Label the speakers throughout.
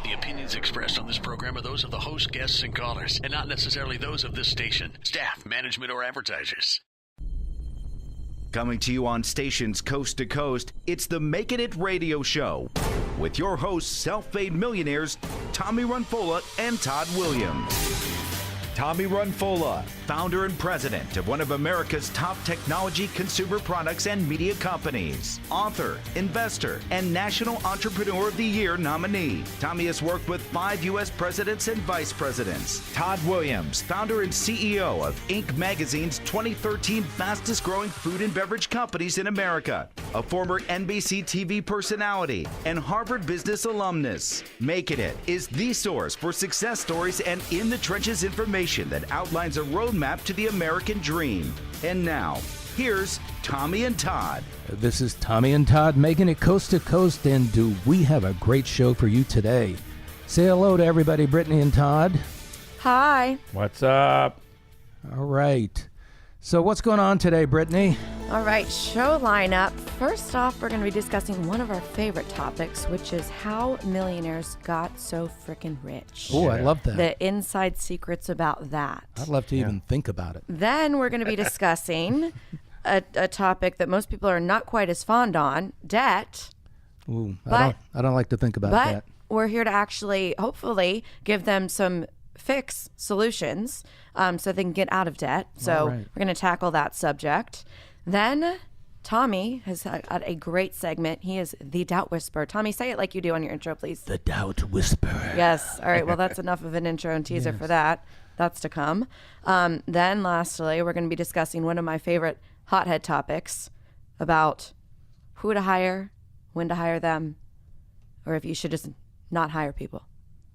Speaker 1: The opinions expressed on this program are those of the host, guests, and callers, and not necessarily those of this station, staff, management, or advertisers.
Speaker 2: Coming to you on stations coast to coast, it's the Makin It radio show with your hosts, self-made millionaires Tommy Runfola and Todd Williams. Tommy Runfola, founder and president of one of America's top technology, consumer products, and media companies. Author, investor, and National Entrepreneur of the Year nominee. Tommy has worked with 5 U.S. presidents and vice presidents. Todd Williams, founder and CEO of Inc. Magazine's 2013 fastest growing food and beverage companies in America. A former NBC TV personality and Harvard Business alumnus. Makin It is the source for success stories and in-the-trenches information that outlines a roadmap to the American dream. And now, here's Tommy and Todd.
Speaker 3: This is Tommy and Todd making it coast to coast, and do we have a great show for you today. Say hello to everybody, Brittany and Todd.
Speaker 4: Hi.
Speaker 5: What's up?
Speaker 3: All right. So what's going on today, Brittany?
Speaker 4: All right, show lineup. First off, we're going to be discussing one of our favorite topics, which is how millionaires got so freaking rich.
Speaker 3: Oh, I love that.
Speaker 4: The inside secrets about that.
Speaker 3: I'd love to even think about it.
Speaker 4: Then we're going to be discussing a topic that most people are not quite as fond on, debt.
Speaker 3: Ooh, I don't like to think about that.
Speaker 4: But we're here to actually, hopefully, give them some fix solutions so they can get out of debt. So we're going to tackle that subject. Then Tommy has got a great segment. He is the Doubt Whisperer. Tommy, say it like you do on your intro, please.
Speaker 3: The Doubt Whisperer.
Speaker 4: Yes. All right. Well, that's enough of an intro and teaser for that. That's to come. Then lastly, we're going to be discussing one of my favorite hothead topics about who to hire, when to hire them, or if you should just not hire people.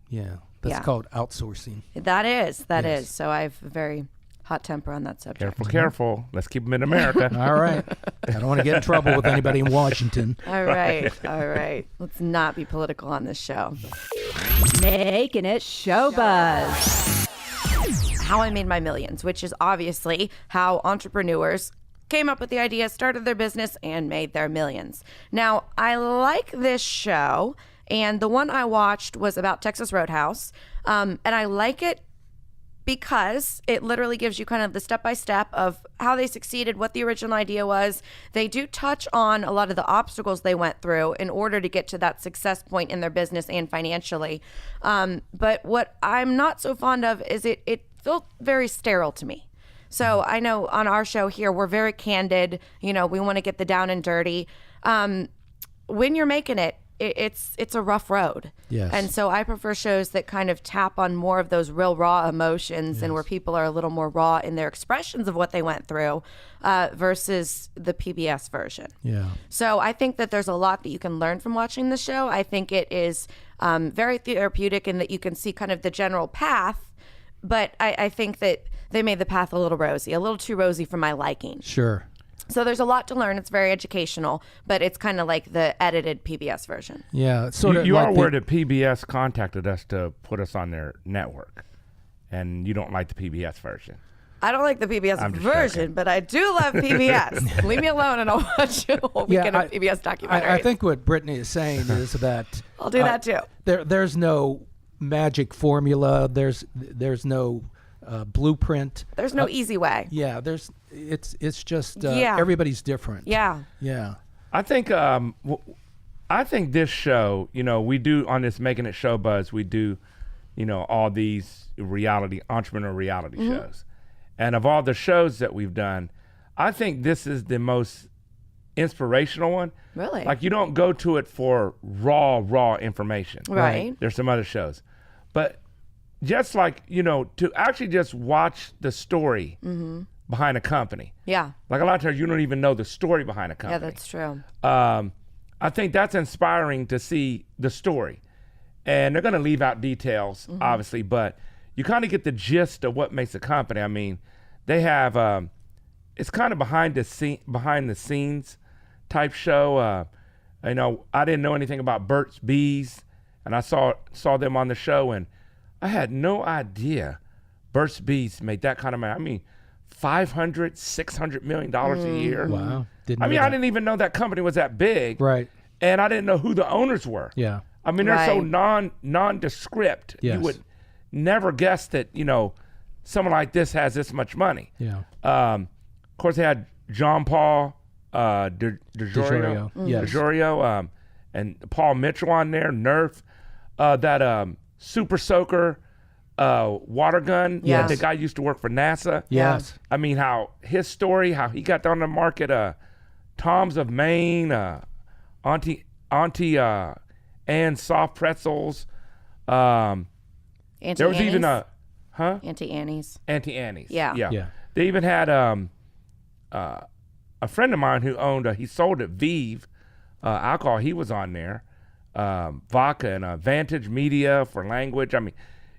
Speaker 3: Yeah. That's called outsourcing.
Speaker 4: That is. So I have a very hot temper on that subject.
Speaker 5: Careful. Let's keep them in America.
Speaker 3: All right. I don't want to get in trouble with anybody in Washington.
Speaker 4: All right. Let's not be political on this show. Making it show buzz. How I made my millions, which is obviously how entrepreneurs came up with the idea, started their business, and made their millions. Now, I like this show, and the one I watched was about Texas Roadhouse, and I like it because it literally gives you kind of the step-by-step of how they succeeded, what the original idea was. They do touch on a lot of the obstacles they went through in order to get to that success point in their business and financially. But what I'm not so fond of is it felt very sterile to me. So I know on our show here, we're very candid. You know, we want to get the down and dirty. When you're making it, it's a rough road.
Speaker 3: Yes.
Speaker 4: And so I prefer shows that kind of tap on more of those real raw emotions and where people are a little more raw in their expressions of what they went through versus the PBS version.
Speaker 3: Yeah.
Speaker 4: So I think that there's a lot that you can learn from watching the show. I think it is very therapeutic in that you can see kind of the general path, but I think that they made the path a little too rosy for my liking.
Speaker 3: Sure.
Speaker 4: So there's a lot to learn. It's very educational, but it's kind of like the edited PBS version.
Speaker 3: Yeah. Sort of
Speaker 5: You
Speaker 3: like
Speaker 5: are aware that PBS contacted us to put us on their network, and you don't like the PBS version.
Speaker 4: I don't like the PBS
Speaker 5: I'm just
Speaker 4: version,
Speaker 5: joking.
Speaker 4: but I do love PBS. Leave me alone and I'll watch a whole weekend of PBS documentary.
Speaker 3: I think what Brittany is saying is that
Speaker 4: I'll do that too.
Speaker 3: There's no magic formula. There's no blueprint.
Speaker 4: There's no easy way.
Speaker 3: Yeah, it's just everybody's different.
Speaker 4: Yeah.
Speaker 3: Yeah.
Speaker 5: I think this show, we do on this Making It Show Buzz, we do, all these entrepreneur reality shows. And of all the shows that we've done, I think this is the most inspirational one.
Speaker 4: Really?
Speaker 5: Like, you don't go to it for raw information.
Speaker 4: Right.
Speaker 5: There's some other shows. But just like, to actually just watch the story behind a company.
Speaker 4: Yeah.
Speaker 5: Like, a lot of times you don't even know the story behind a company.
Speaker 4: Yeah, that's true.
Speaker 5: I think that's inspiring to see the story. And they're going to leave out details, obviously, but you kind of get the gist of what makes a company. I mean, they have, it's kind of behind the scenes type show. I didn't know anything about Burt's Bees, and I saw them on the show, and I had no idea Burt's Bees made that kind of money. I mean, $500-600 million a year.
Speaker 3: Wow.
Speaker 5: I didn't even know that company was that big.
Speaker 3: Right.
Speaker 5: And I didn't know who the owners were.
Speaker 3: Yeah.
Speaker 5: I mean, they're so
Speaker 4: Right.
Speaker 5: nondescript.
Speaker 3: Yes.
Speaker 5: You would never guess that, someone like this has this much money.
Speaker 3: Yeah.
Speaker 5: Of course, they had John Paul DeJorio,
Speaker 3: Yes.
Speaker 5: DeJorio, and Paul Mitchell on there, Nerf, that Super Soaker water gun.
Speaker 4: Yes.
Speaker 5: The guy used to work for NASA.
Speaker 3: Yes.
Speaker 5: I mean, how his story, how he got on the market, Tom's of Maine, Auntie Anne's soft pretzels.
Speaker 4: Auntie
Speaker 5: There was even
Speaker 4: Annie's?
Speaker 5: a
Speaker 4: Auntie Annie's.
Speaker 5: Auntie Annie's.
Speaker 4: Yeah.
Speaker 3: Yeah.
Speaker 5: They even had a friend of mine who owned he sold at Vive alcohol. He was on there, vodka and Vantage Media for language. I mean,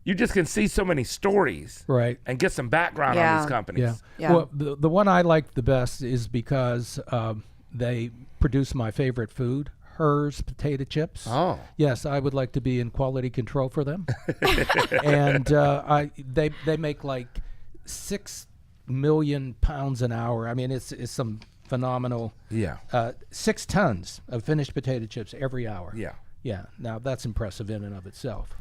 Speaker 5: you just can see so many stories,
Speaker 3: Right.
Speaker 5: and get some background on
Speaker 4: Yeah.
Speaker 5: these companies.
Speaker 3: Yeah.
Speaker 4: Yeah.
Speaker 3: Well, the one I like the best is because they produce my favorite food, Hers potato chips.
Speaker 5: Oh.
Speaker 3: Yes, I would like to be in quality control for them. And they make like 6 million pounds an hour. I mean, it's some phenomenal.
Speaker 5: Yeah.
Speaker 3: 6 tons of finished potato chips every hour.
Speaker 5: Yeah.
Speaker 3: Yeah. Now that's impressive in and of itself.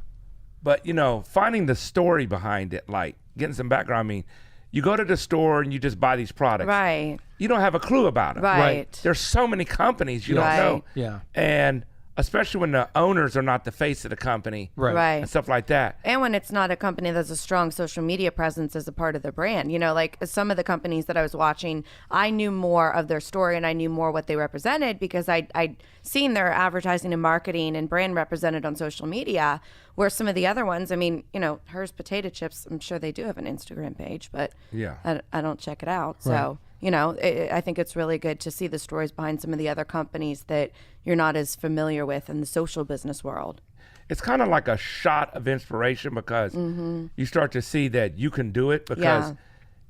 Speaker 5: But, finding the story behind it, like getting some background. I mean, you go to the store and you just buy these products.
Speaker 4: Right.
Speaker 5: You don't have a clue about them.
Speaker 4: Right.
Speaker 5: There's so many companies you don't
Speaker 4: Right.
Speaker 5: know.
Speaker 3: Yeah.
Speaker 5: And especially when the owners are not the face of the company.
Speaker 3: Right.
Speaker 4: Right.
Speaker 5: And stuff like that.
Speaker 4: And when it's not a company that's a strong social media presence as a part of the brand, like some of the companies that I was watching, I knew more of their story and I knew more what they represented because I'd seen their advertising and marketing and brand represented on social media. Where some of the other ones, I mean, Hers potato chips, I'm sure they do have an Instagram page, but
Speaker 5: Yeah.
Speaker 4: I don't check it out. So, I think it's really good to see the stories behind some of the other companies that you're not as familiar with in the social business world.
Speaker 5: It's kind of like a shot of inspiration because you start to see that you can do it because,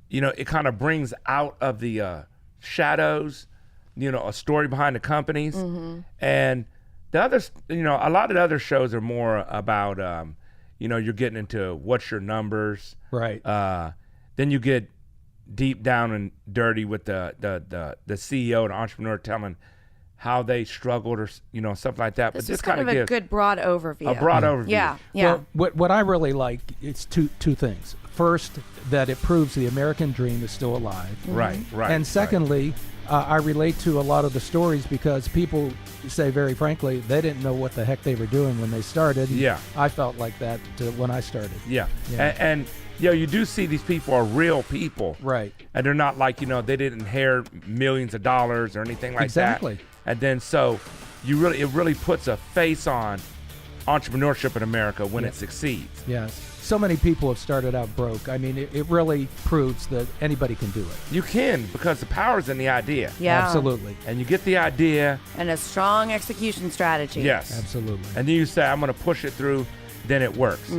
Speaker 5: it kind of brings out of the shadows, a story behind the companies. And the others, a lot of the other shows are more about, you're getting into what's your numbers.
Speaker 3: Right.
Speaker 5: Then you get deep down and dirty with the CEO, the entrepreneur telling how they struggled or, stuff like that.
Speaker 4: This
Speaker 5: But
Speaker 4: is kind of a
Speaker 5: gives
Speaker 4: good broad overview.
Speaker 5: a broad overview.
Speaker 4: Yeah.
Speaker 3: Well, what I really like is two things. First, that it proves the American dream is still alive.
Speaker 5: Right.
Speaker 3: And secondly, I relate to a lot of the stories because people say very frankly they didn't know what the heck they were doing when they started.
Speaker 5: Yeah.
Speaker 3: I felt like that when I started.
Speaker 5: Yeah.
Speaker 3: Yeah.
Speaker 5: And you do see these people are real people.
Speaker 3: Right.
Speaker 5: And they're not like, they didn't inherit millions of dollars or anything like
Speaker 3: Exactly.
Speaker 5: that. And then so it really puts a face on entrepreneurship in America when it succeeds.
Speaker 3: Yes. So many people have started out broke. I mean, it really proves that anybody can do it.
Speaker 5: You can, because the power's in the idea.
Speaker 4: Yeah.
Speaker 3: Absolutely.
Speaker 5: And you get the idea.
Speaker 4: And a strong execution strategy.
Speaker 5: Yes.
Speaker 3: Absolutely.
Speaker 5: And then you say, I'm going to push it through, then it works.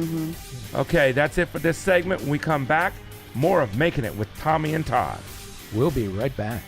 Speaker 5: Okay, that's it for this segment. When we come back, more of Making It with Tommy and Todd.
Speaker 3: We'll be right back.